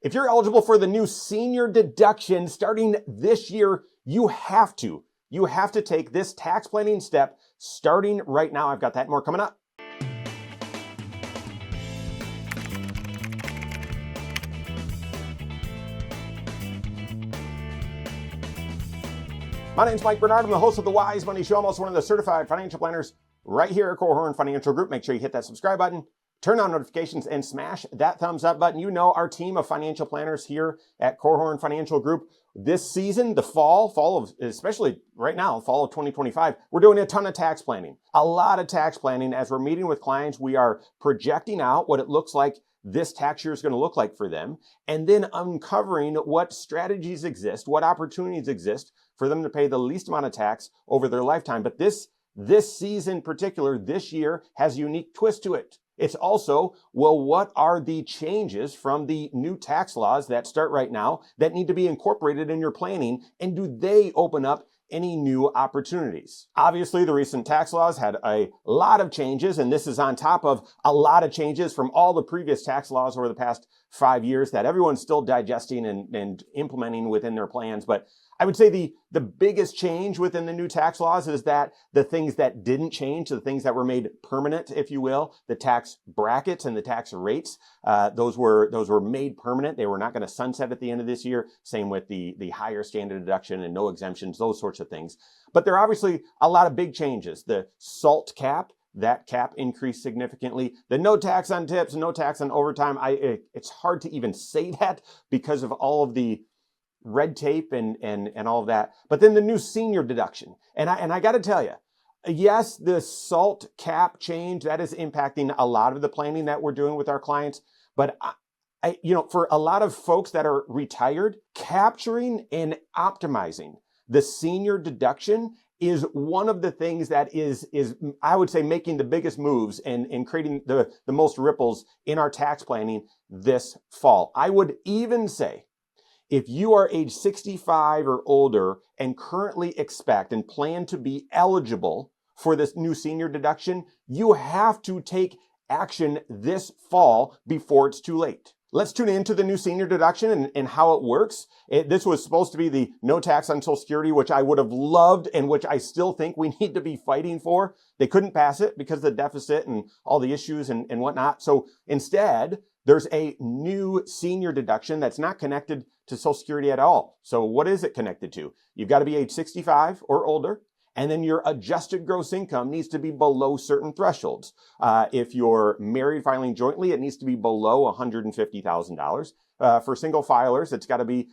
If you're eligible for the new senior deduction starting this year, you have to take this tax planning step starting right now. I've got that and more coming up. My name's Mike Bernard. I'm the host of the Wise Money Show. I'm also one of the certified financial planners right here at Korhorn Financial Group. Make sure you hit that subscribe button, turn on notifications, and smash that thumbs up button. You know our team of financial planners here at Korhorn Financial Group. This season, the fall of, especially right now, fall of 2025, we're doing a ton of tax planning. A lot of tax planning. As we're meeting with clients, we are projecting out what it looks like this tax year is going to look like for them, and then uncovering what strategies exist, what opportunities exist for them to pay the least amount of tax over their lifetime. But this season in particular, this year, has a unique twist to it. It's also, well, what are the changes from the new tax laws that start right now that need to be incorporated in your planning, and do they open up any new opportunities? Obviously, the recent tax laws had a lot of changes, and this is on top of a lot of changes from all the previous tax laws over the past 5 years that everyone's still digesting and implementing within their plans. But I would say the biggest change within the new tax laws is that the things that didn't change, the things that were made permanent, if you will, the tax brackets and the tax rates, those were made permanent. They were not going to sunset at the end of this year. Same with the higher standard deduction and no exemptions, those sorts of things. But there are obviously a lot of big changes. The SALT cap, that cap increased significantly. The no tax on tips, no tax on overtime. It's hard to even say that because of all of the red tape and all of that. But then the new senior deduction. And I got to tell you, yes, the SALT cap change, that is impacting a lot of the planning that we're doing with our clients. But for a lot of folks that are retired, capturing and optimizing the senior deduction is one of the things that is I would say making the biggest moves and creating the most ripples in our tax planning this fall. I would even say, if you are age 65 or older and currently expect and plan to be eligible for this new senior deduction, you have to take action this fall before it's too late. Let's tune into the new senior deduction and how it works. This was supposed to be the no tax on Social Security, which I would have loved and which I still think we need to be fighting for. They couldn't pass it because of the deficit and all the issues and whatnot. So instead, there's a new senior deduction that's not connected to Social Security at all. So what is it connected to? You've got to be age 65 or older, and then your adjusted gross income needs to be below certain thresholds. If you're married filing jointly, it needs to be below $150,000. For single filers, it's got to be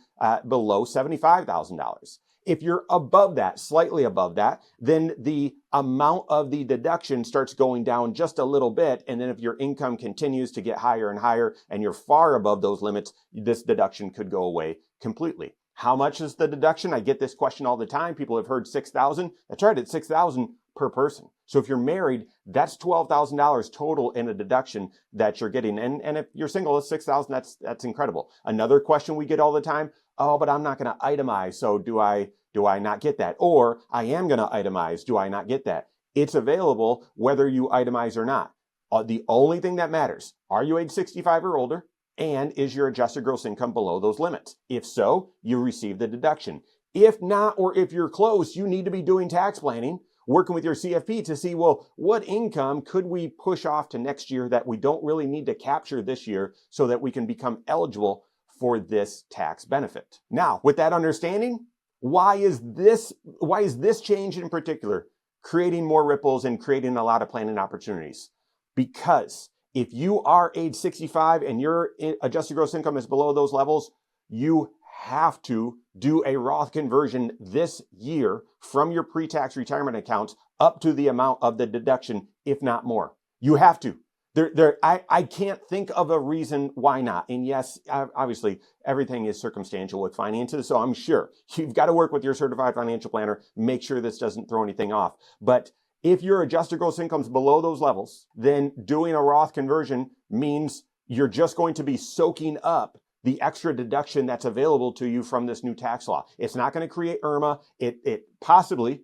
below $75,000. If you're above that, slightly above that, then the amount of the deduction starts going down just a little bit. And then if your income continues to get higher and higher and you're far above those limits, this deduction could go away completely. How much is the deduction? I get this question all the time. People have heard $6,000. That's right, it's $6,000 per person. So if you're married, that's $12,000 total in a deduction that you're getting. And if you're single, it's $6,000. That's incredible. Another question we get all the time, oh, but I'm not going to itemize. So do I not get that? Or I am going to itemize. Do I not get that? It's available whether you itemize or not. The only thing that matters, are you age 65 or older? And is your adjusted gross income below those limits? If so, you receive the deduction. If not, or if you're close, you need to be doing tax planning, working with your CFP to see, well, what income could we push off to next year that we don't really need to capture this year so that we can become eligible for this tax benefit. Now, with that understanding, why is this change in particular creating more ripples and creating a lot of planning opportunities? Because if you are age 65 and your adjusted gross income is below those levels, you have to do a Roth conversion this year from your pre-tax retirement accounts up to the amount of the deduction, if not more. You have to. I can't think of a reason why not. And yes, obviously, everything is circumstantial with finances, so I'm sure you've got to work with your certified financial planner, make sure this doesn't throw anything off. But if your adjusted gross income is below those levels, then doing a Roth conversion means you're just going to be soaking up the extra deduction that's available to you from this new tax law. It's not going to create IRMA. It possibly,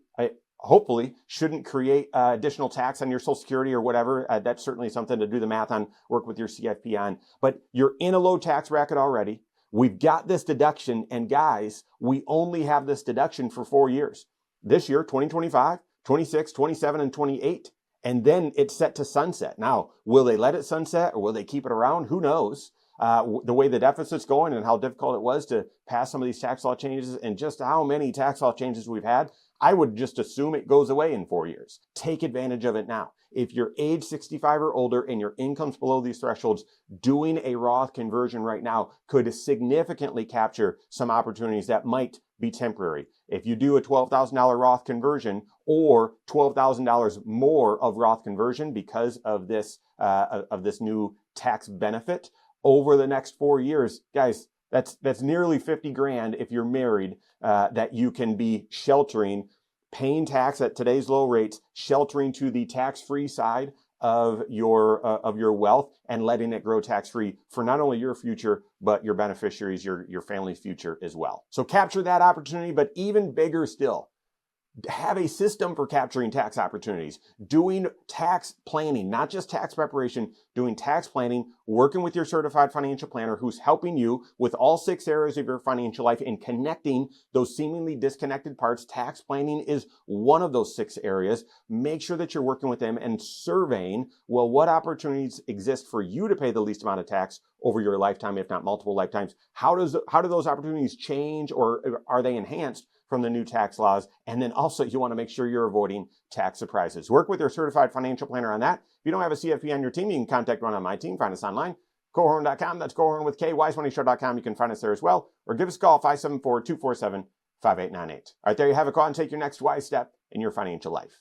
hopefully, shouldn't create additional tax on your Social Security or whatever. That's certainly something to do the math on, work with your CFP on. But you're in a low tax bracket already. We've got this deduction, and guys, we only have this deduction for 4 years. This year, 2025, 26, 27, and 28. And then it's set to sunset. Now, will they let it sunset or will they keep it around? Who knows? The way the deficit's going and how difficult it was to pass some of these tax law changes and just how many tax law changes we've had, I would just assume it goes away in 4 years. Take advantage of it now. If you're age 65 or older and your income's below these thresholds, doing a Roth conversion right now could significantly capture some opportunities that might be temporary. If you do a $12,000 Roth conversion or $12,000 more of Roth conversion because of this new tax benefit over the next 4 years, guys, that's nearly 50 grand if you're married that you can be sheltering, paying tax at today's low rates, sheltering to the tax-free side of your wealth and letting it grow tax-free for not only your future, but your beneficiaries, your family's future as well. So capture that opportunity, but even bigger still, have a system for capturing tax opportunities, doing tax planning, not just tax preparation, doing tax planning, working with your certified financial planner who's helping you with all 6 areas of your financial life and connecting those seemingly disconnected parts. Tax planning is one of those 6 areas. Make sure that you're working with them and surveying, well, what opportunities exist for you to pay the least amount of tax over your lifetime, if not multiple lifetimes? How do those opportunities change, or are they enhanced from the new tax laws? And then also you want to make sure you're avoiding tax surprises. Work with your certified financial planner on that. If you don't have a CFP on your team, you can contact one on my team. Find us online, Korhorn.com. That's Korhorn with K, wisemoneyshow.com. You can find us there as well, or give us a call, 574-247-5898. All right, there you have it. Go out and take your next wise step in your financial life.